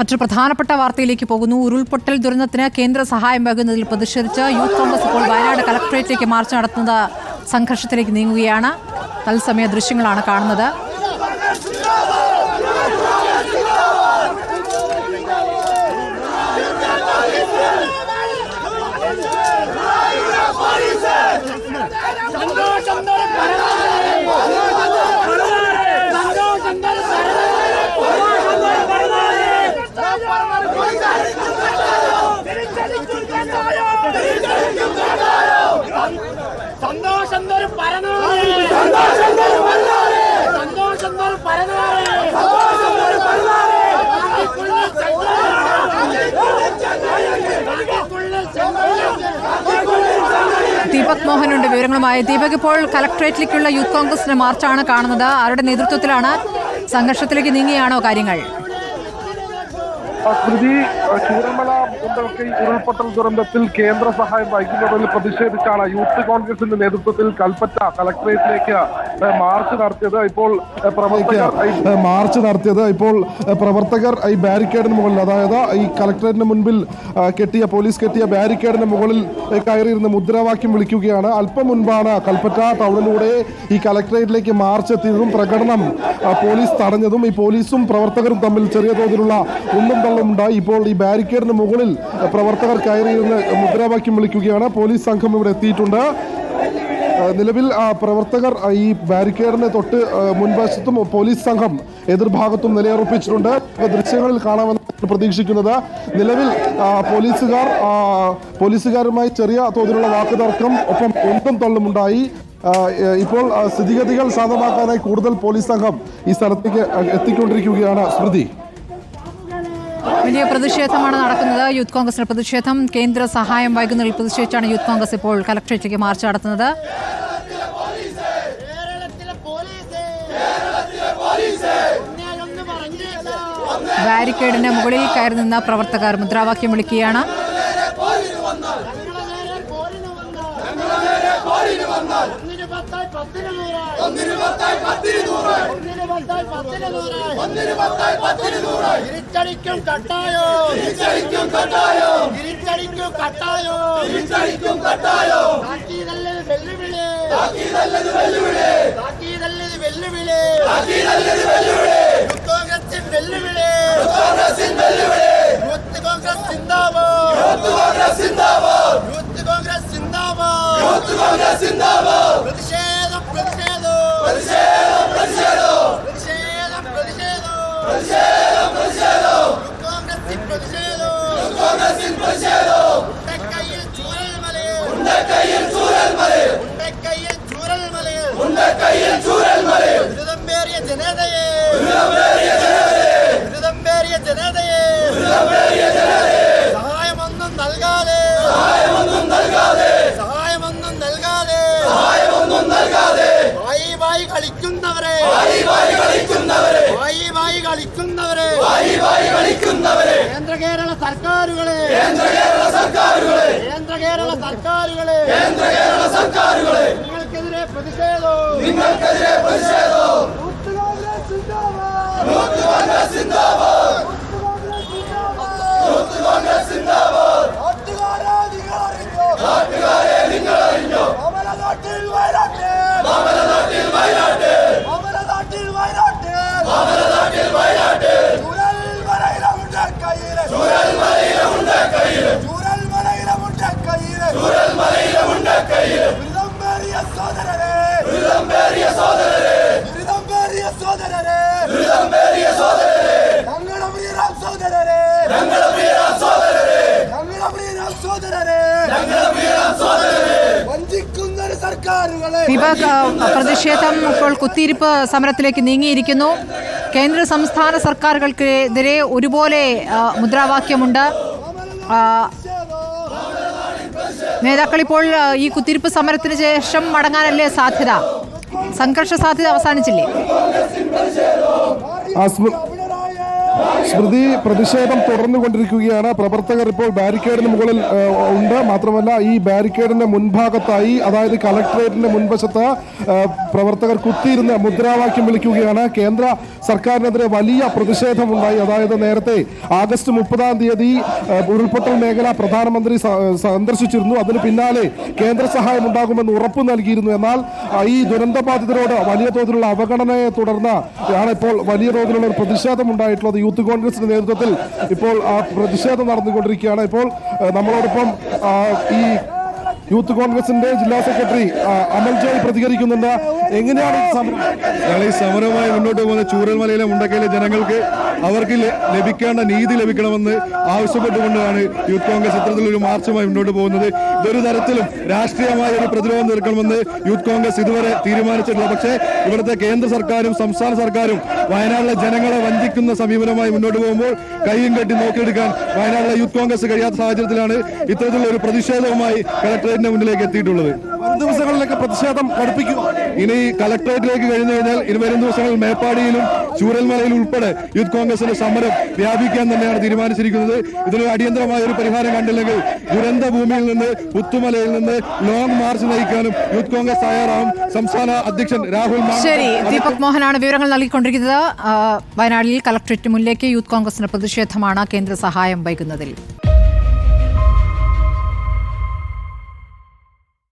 മറ്റൊരു പ്രധാനപ്പെട്ട വാർത്തയിലേക്ക് പോകുന്നു. ഉരുൾപൊട്ടൽ ദുരന്തത്തിന് കേന്ദ്ര സഹായം വൈകുന്നതിൽ പ്രതിഷേധിച്ച് യൂത്ത് കോൺഗ്രസ് ഇപ്പോൾ വയനാട് കളക്ടറേറ്റിലേക്ക് മാർച്ച് നടത്തുന്ന സംഘർഷത്തിലേക്ക് നീങ്ങുകയാണ്. തത്സമയ ദൃശ്യങ്ങളാണ് കാണുന്നത്. ദീപക് മോഹനുണ്ട് വിവരങ്ങളുമായി. ദീപക്, ഇപ്പോൾ കളക്ടറേറ്റിലേക്കുള്ള യൂത്ത് കോൺഗ്രസിന്റെ മാർച്ചാണ് കാണുന്നത്. ആരുടെ നേതൃത്വത്തിലാണ്? സംഘർഷത്തിലേക്ക് നീങ്ങിയാണോ കാര്യങ്ങൾ? സ്മൃതി, ചൂരൽമല മുണ്ടക്കൈ ഉരുൾപൊട്ടൽ ദുരന്തത്തിൽ കേന്ദ്ര സഹായം വൈകുന്നതിൽ പ്രതിഷേധിച്ചാണ് യൂത്ത് കോൺഗ്രസിന്റെ നേതൃത്വത്തിൽ കൽപ്പറ്റ കളക്ടറേറ്റിലേക്ക് മാർച്ച് നടത്തിയത്. ഇപ്പോൾ പ്രവർത്തകർ ഈ ബാരിക്കേഡിന് മുകളിൽ, അതായത് ഈ കളക്ടറേറ്റിന് മുൻപിൽ പോലീസ് കെട്ടിയ ബാരിക്കേഡിന് മുകളിൽ കയറിയിരുന്ന് മുദ്രാവാക്യം വിളിക്കുകയാണ്. അല്പം മുൻപാണ് കൽപ്പറ്റ ടൗണിലൂടെ ഈ കളക്ടറേറ്റിലേക്ക് മാർച്ച് എത്തിയതും പ്രകടനം പോലീസ് തടഞ്ഞതും ഈ പോലീസും പ്രവർത്തകരും തമ്മിൽ ചെറിയ തോതിലുള്ള ഉണ്ടായി. ഇപ്പോൾ ഈ ബാരിക്കേഡിന് മുകളിൽ പ്രവർത്തകർ കയറിയിരുന്ന് മുദ്രാവാക്യം വിളിക്കുകയാണ്. പോലീസ് സംഘം ഇവിടെ എത്തിയിട്ടുണ്ട്. നിലവിൽ പ്രവർത്തകർ ഈ ബാരിക്കേഡിന് തൊട്ട് മുൻവശത്തും പോലീസ് സംഘം എതിർഭാഗത്തും നിലയുറപ്പിച്ചിട്ടുണ്ട്. ദൃശ്യങ്ങളിൽ കാണാമെന്ന് പ്രതീക്ഷിക്കുന്നത്. നിലവിൽ പോലീസുകാരുമായി ചെറിയ തോതിലുള്ള വാക്കുതർക്കം, ഒപ്പം ഉന്തും തള്ളുമുണ്ടായി. ഇപ്പോൾ സ്ഥിതിഗതികൾ ശാന്തമാക്കാനായി കൂടുതൽ പോലീസ് സംഘം ഈ സ്ഥലത്തേക്ക് എത്തിക്കൊണ്ടിരിക്കുകയാണ്. സ്മൃതി, വലിയ പ്രതിഷേധമാണ് നടക്കുന്നത്. യൂത്ത് കോൺഗ്രസിന്റെ പ്രതിഷേധം. കേന്ദ്ര സഹായം വൈകുന്നതിൽ പ്രതിഷേധിച്ചാണ് യൂത്ത് കോൺഗ്രസ് ഇപ്പോൾ കളക്ടറേറ്റിലേക്ക് മാർച്ച് നടത്തുന്നത്. ബാരിക്കേഡിന്റെ മുകളിൽ കയറി നിന്ന പ്രവർത്തകർ മുദ്രാവാക്യം വിളിക്കുകയാണ്. കേന്ദ്ര കേരള സർക്കാരുകളെ നിങ്ങൾക്കെതിരെ പ്രതിഷേധവും ദീപക്, പ്രതിഷേധം ഇപ്പോൾ കുത്തിയിരിപ്പ് സമരത്തിലേക്ക് നീങ്ങിയിരിക്കുന്നു. കേന്ദ്ര സംസ്ഥാന സർക്കാരുകൾക്കെതിരെ ഒരുപോലെ മുദ്രാവാക്യമുണ്ട്. നേതാക്കൾ ഇപ്പോൾ ഈ കുത്തിയിരിപ്പ് സമരത്തിന് ശേഷം മടങ്ങാനല്ലേ സാധ്യത? സംഘർഷ സാധ്യത അവസാനിച്ചില്ലേ? സ്മൃതി, പ്രതിഷേധം തുടർന്നുകൊണ്ടിരിക്കുകയാണ്. പ്രവർത്തകർ ഇപ്പോൾ ബാരിക്കേഡിന് മുകളിൽ ഉണ്ട്. മാത്രമല്ല ഈ ബാരിക്കേഡിന്റെ മുൻഭാഗത്തായി, അതായത് കളക്ടറേറ്റിന്റെ മുൻവശത്ത് പ്രവർത്തകർ കുത്തിയിരുന്ന് മുദ്രാവാക്യം വിളിക്കുകയാണ്. കേന്ദ്ര സർക്കാരിനെതിരെ വലിയ പ്രതിഷേധമുണ്ടായി. അതായത് നേരത്തെ ആഗസ്റ്റ് 30-ാം തീയതി ഉരുൾപൊട്ടൽ മേഖല പ്രധാനമന്ത്രി സന്ദർശിച്ചിരുന്നു. അതിന് പിന്നാലെ കേന്ദ്ര സഹായം ഉണ്ടാകുമെന്ന് ഉറപ്പ് നൽകിയിരുന്നു. എന്നാൽ ഈ ദുരന്തബാധിതരോട് വലിയ തോതിലുള്ള അവഗണനയെ തുടർന്ന് ആണ് ഇപ്പോൾ വലിയ തോതിലുള്ള ഒരു പ്രതിഷേധം ഉണ്ടായിട്ടുള്ളത്. യൂത്ത് കോൺഗ്രസിന്റെ നേതൃത്വത്തിൽ ഇപ്പോൾ ആ പ്രതിഷേധം നടന്നുകൊണ്ടിരിക്കുകയാണ്. ഇപ്പോൾ നമ്മളോടൊപ്പം ഈ യൂത്ത് കോൺഗ്രസിന്റെ ജില്ലാ സെക്രട്ടറി അമൽ ജോയ് പ്രതികരിക്കുന്നുണ്ട്. എങ്ങനെയാണ് ഈ സമരവുമായി മുന്നോട്ട് പോകുന്ന ചൂരൽമലയിലെ മുണ്ടക്കയിലെ ജനങ്ങൾക്ക് അവർക്ക് ലഭിക്കേണ്ട നീതി ലഭിക്കണമെന്ന് ആവശ്യപ്പെട്ടുകൊണ്ടാണ് യൂത്ത് കോൺഗ്രസ് ഇത്തരത്തിലൊരു മാർച്ചുമായി മുന്നോട്ട് പോകുന്നത്. ഇതൊരു തരത്തിലും രാഷ്ട്രീയമായ ഒരു പ്രതിരോധം തീർക്കണമെന്ന് യൂത്ത് കോൺഗ്രസ് ഇതുവരെ തീരുമാനിച്ചിട്ടില്ല. പക്ഷേ ഇവിടുത്തെ കേന്ദ്ര സർക്കാരും സംസ്ഥാന സർക്കാരും വയനാട്ടിലെ ജനങ്ങളെ വഞ്ചിക്കുന്ന സമീപനമായി മുന്നോട്ട് പോകുമ്പോൾ കൈയും കെട്ടി നോക്കിയെടുക്കാൻ വയനാട്ടിലെ യൂത്ത് കോൺഗ്രസ് കഴിയാത്ത സാഹചര്യത്തിലാണ് ഇത്തരത്തിലുള്ള ഒരു പ്രതിഷേധവുമായി കളക്ടറേറ്റിന്റെ മുന്നിലേക്ക് എത്തിയിട്ടുള്ളത്. ദിവസങ്ങളിലൊക്കെ പ്രതിഷേധം കടുപ്പിക്കും. ഇനി കളക്ടറേറ്റിലേക്ക് കഴിഞ്ഞു കഴിഞ്ഞാൽ ഇനി വരും ദിവസങ്ങളിൽ മേപ്പാടിയിലും ചൂരൽമലയിലും ഉൾപ്പെടെ യൂത്ത് കോൺഗ്രസിന്റെ സമരം വ്യാപിക്കാൻ തന്നെയാണ് തീരുമാനിച്ചിരിക്കുന്നത്. ഇതിന് അടിയന്തരമായ ഒരു പരിഹാരം കണ്ടില്ലെങ്കിൽ ദുരന്ത ഭൂമിയിൽ നിന്ന് പുത്തുമലയിൽ നിന്ന് ലോങ് മാർച്ച് നയിക്കാനും യൂത്ത് കോൺഗ്രസ് തയ്യാറാവും. സംസ്ഥാന അധ്യക്ഷൻ രാഹുൽ ശരി, ദീപക് മോഹനാണ് വിവരങ്ങൾ നൽകിക്കൊണ്ടിരിക്കുന്നത്. വയനാട്ടിൽ കളക്ടറേറ്റ് മുന്നിലേക്ക് യൂത്ത് കോൺഗ്രസിന്റെ പ്രതിഷേധമാണ് കേന്ദ്ര സഹായം വൈകുന്നതിൽ.